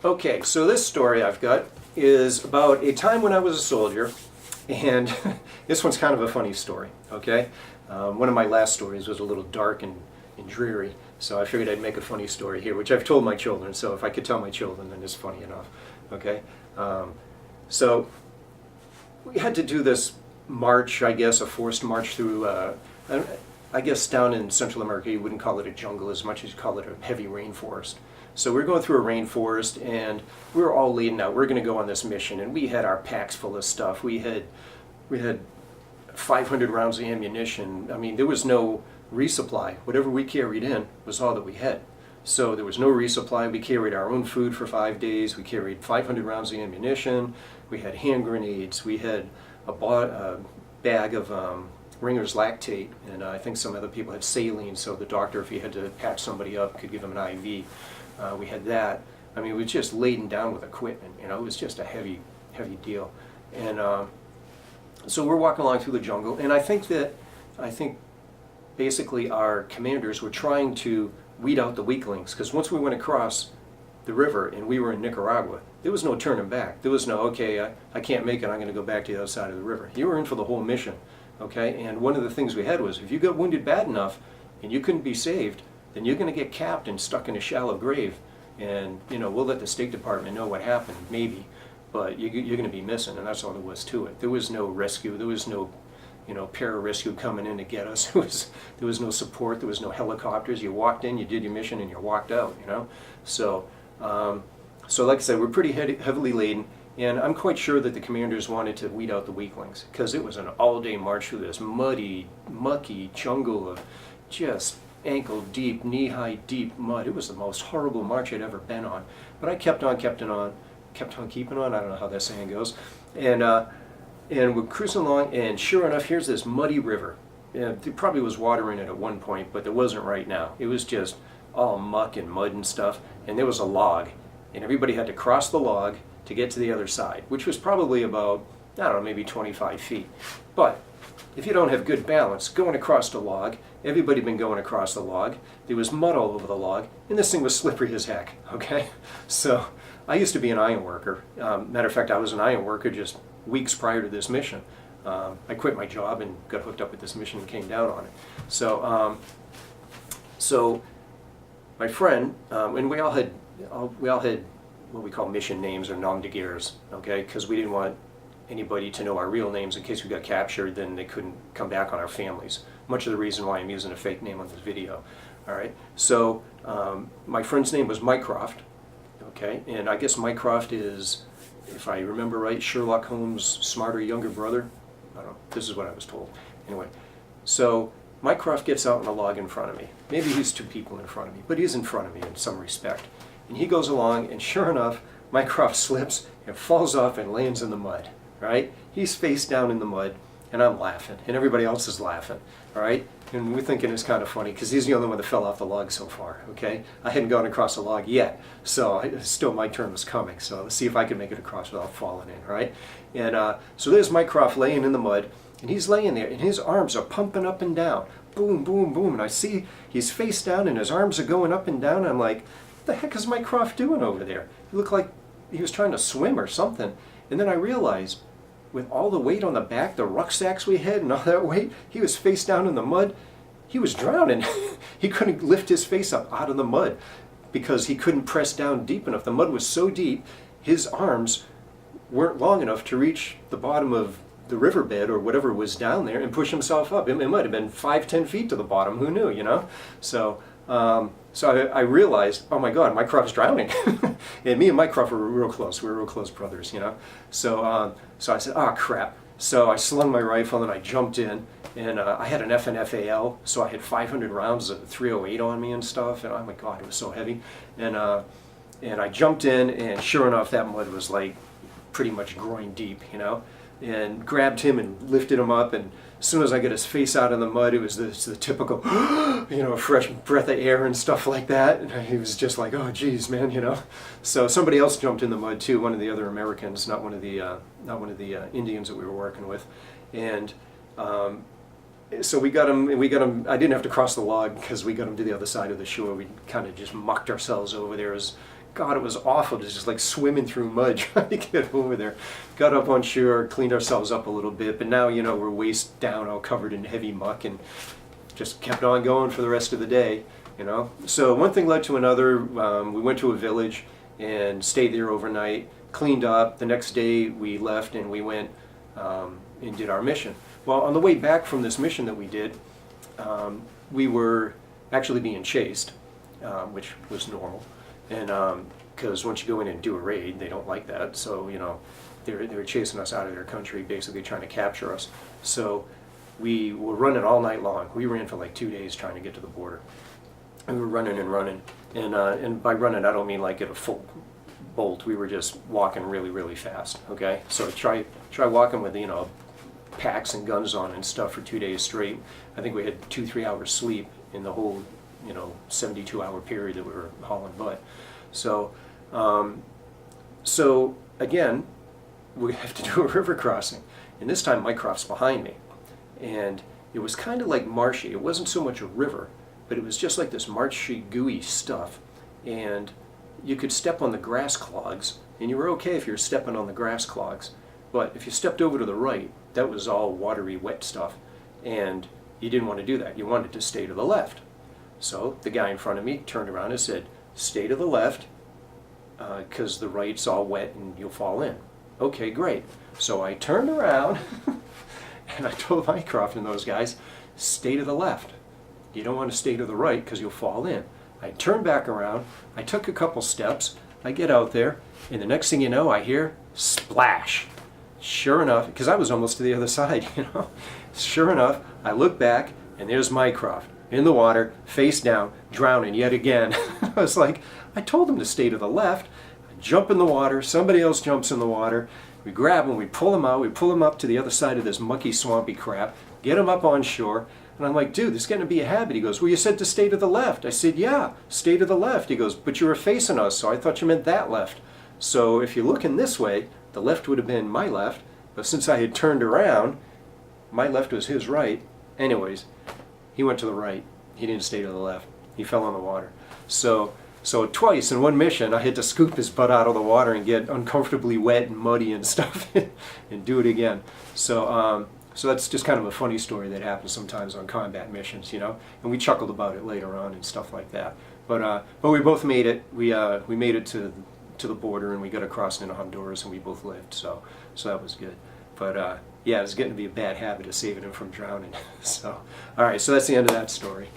Okay, so this story I've got is about a time when I was a soldier, and this one's kind of a funny story, okay? One of my last stories was a little dark and dreary, so I figured I'd make a funny story here, which I've told my children, so if I could tell my children, then it's funny enough, okay? So we had to do this march, I guess, a forced march through, I guess down in Central America you wouldn't call it a jungle as much as you call it a heavy rainforest. So we were going through a rainforest, and we were all leading out. We were going to go on this mission, and we had our packs full of stuff. We had 500 rounds of ammunition. I mean, there was no resupply. Whatever we carried in was all that we had. So there was no resupply. We carried our own food for 5 days. We carried 500 rounds of ammunition. We had hand grenades. We had a bag of Ringer's lactate, and I think some other people had saline, so the doctor, if he had to patch somebody up, could give them an IV. We had that. I mean, we were just laden down with equipment, you know, it was just a heavy deal. And so we're walking along through the jungle, and I think basically our commanders were trying to weed out the weaklings, because once we went across the river and we were in Nicaragua, there was no turning back. There was no, okay, I can't make it, I'm going to go back to the other side of the river. You were in for the whole mission, okay? And one of the things we had was, if you got wounded bad enough and you couldn't be saved, then you're going to get capped and stuck in a shallow grave, and you know, we'll let the State Department know what happened, maybe, but you're going to be missing, and that's all there was to it. There was no rescue. There was no, you know, pararescue coming in to get us. There was no support. There was no helicopters. You walked in, you did your mission, and you walked out. You know, so like I said, we're pretty heavily laden, and I'm quite sure that the commanders wanted to weed out the weaklings, because it was an all-day march through this muddy, mucky jungle of just ankle-deep, knee-high deep mud. It was the most horrible march I'd ever been on. But I kept on keeping on. I don't know how that saying goes. And we're cruising along, and sure enough, here's this muddy river. There probably was water in it at one point, but there wasn't right now. It was just all muck and mud and stuff. And there was a log, and everybody had to cross the log to get to the other side, which was probably about, I don't know, maybe 25 feet. But if you don't have good balance going across the log, everybody had been going across the log, there was mud all over the log, and this thing was slippery as heck, okay? So I used to be an iron worker. Matter of fact, I was an iron worker just weeks prior to this mission. I quit my job and got hooked up with this mission and came down on it. So my friend, and we all had what we call mission names, or nom de guerres, okay? Because we didn't want anybody to know our real names in case we got captured, then they couldn't come back on our families. Much of the reason why I'm using a fake name on this video. All right, so my friend's name was Mycroft, okay, and I guess Mycroft is, if I remember right, Sherlock Holmes' smarter younger brother. I don't know, this is what I was told. Anyway, so Mycroft gets out on a log in front of me. Maybe he's two people in front of me, but he's in front of me in some respect. And he goes along, and sure enough, Mycroft slips and falls off and lands in the mud. Right? He's face down in the mud, and I'm laughing, and everybody else is laughing. All right? And we're thinking it's kind of funny, because he's the only one that fell off the log so far. Okay? I hadn't gone across the log yet, so still my turn was coming. So let's see if I can make it across without falling in. Right? And so there's Mycroft laying in the mud, and he's laying there, and his arms are pumping up and down. Boom, boom, boom. And I see he's face down, and his arms are going up and down. And I'm like, what the heck is Mycroft doing over there? He looked like he was trying to swim or something. And then I realized, with all the weight on the back, the rucksacks we had and all that weight, he was face down in the mud. He was drowning. He couldn't lift his face up out of the mud because he couldn't press down deep enough. The mud was so deep, his arms weren't long enough to reach the bottom of the riverbed or whatever was down there and push himself up. It might have been 5-10 feet to the bottom, who knew, you know? So I realized, oh my God, Mycroft's drowning. And me and Mycroft were real close. We were real close brothers, you know. So I said, oh crap. So I slung my rifle and I jumped in, and I had an FNFAL, so I had 500 rounds of 308 on me and stuff. And oh my God, it was so heavy. And I jumped in, and sure enough, that mud was like pretty much groin deep, you know. And grabbed him and lifted him up, and as soon as I got his face out of the mud, it was the typical, you know, fresh breath of air and stuff like that. And he was just like, oh geez, man, you know. So somebody else jumped in the mud too, one of the other Americans, not one of the Indians that we were working with. And so we got him. I didn't have to cross the log because we got him to the other side of the shore. We kind of just mucked ourselves over there as God, it was awful to just like swimming through mud trying to get over there. Got up on shore, cleaned ourselves up a little bit, but now, you know, we're waist down, all covered in heavy muck, and just kept on going for the rest of the day, you know. So one thing led to another. We went to a village and stayed there overnight, cleaned up. The next day we left and we went and did our mission. Well, on the way back from this mission that we did, we were actually being chased, which was normal. And because once you go in and do a raid, they don't like that. So, you know, they were chasing us out of their country, basically trying to capture us. So we were running all night long. We ran for like 2 days trying to get to the border. And we were running and running. And by running, I don't mean like at a full bolt. We were just walking really, really fast, okay? So try walking with, you know, packs and guns on and stuff for 2 days straight. I think we had 2-3 hours sleep in the whole, you know, 72-hour period that we were hauling butt. So, so again, we have to do a river crossing. And this time Mycroft's behind me. And it was kind of like marshy. It wasn't so much a river, but it was just like this marshy, gooey stuff. And you could step on the grass clogs, and you were okay if you were stepping on the grass clogs. But if you stepped over to the right, that was all watery, wet stuff. And you didn't want to do that. You wanted to stay to the left. So the guy in front of me turned around and said, stay to the left, because the right's all wet and you'll fall in. Okay, great. So I turned around and I told Mycroft and those guys, stay to the left. You don't want to stay to the right because you'll fall in. I turned back around, I took a couple steps, I get out there, and the next thing you know, I hear splash. Sure enough, because I was almost to the other side, you know. Sure enough, I look back, and there's Mycroft in the water, face down, drowning yet again. I was like, I told him to stay to the left. I jump in the water, somebody else jumps in the water. We grab him, we pull him out, we pull him up to the other side of this mucky, swampy crap, get him up on shore, and I'm like, dude, this is getting to be a habit. He goes, well, you said to stay to the left. I said, yeah, stay to the left. He goes, but you were facing us, so I thought you meant that left. So if you're looking this way, the left would have been my left, but since I had turned around, my left was his right. Anyways, he went to the right. He didn't stay to the left. He fell in the water. So twice in one mission, I had to scoop his butt out of the water and get uncomfortably wet and muddy and stuff and do it again. So that's just kind of a funny story that happens sometimes on combat missions, you know. And we chuckled about it later on and stuff like that. But we both made it. We made it to the border, and we got across into Honduras, and we both lived. So that was good. But yeah, it was getting to be a bad habit of saving him from drowning. So all right, so that's the end of that story.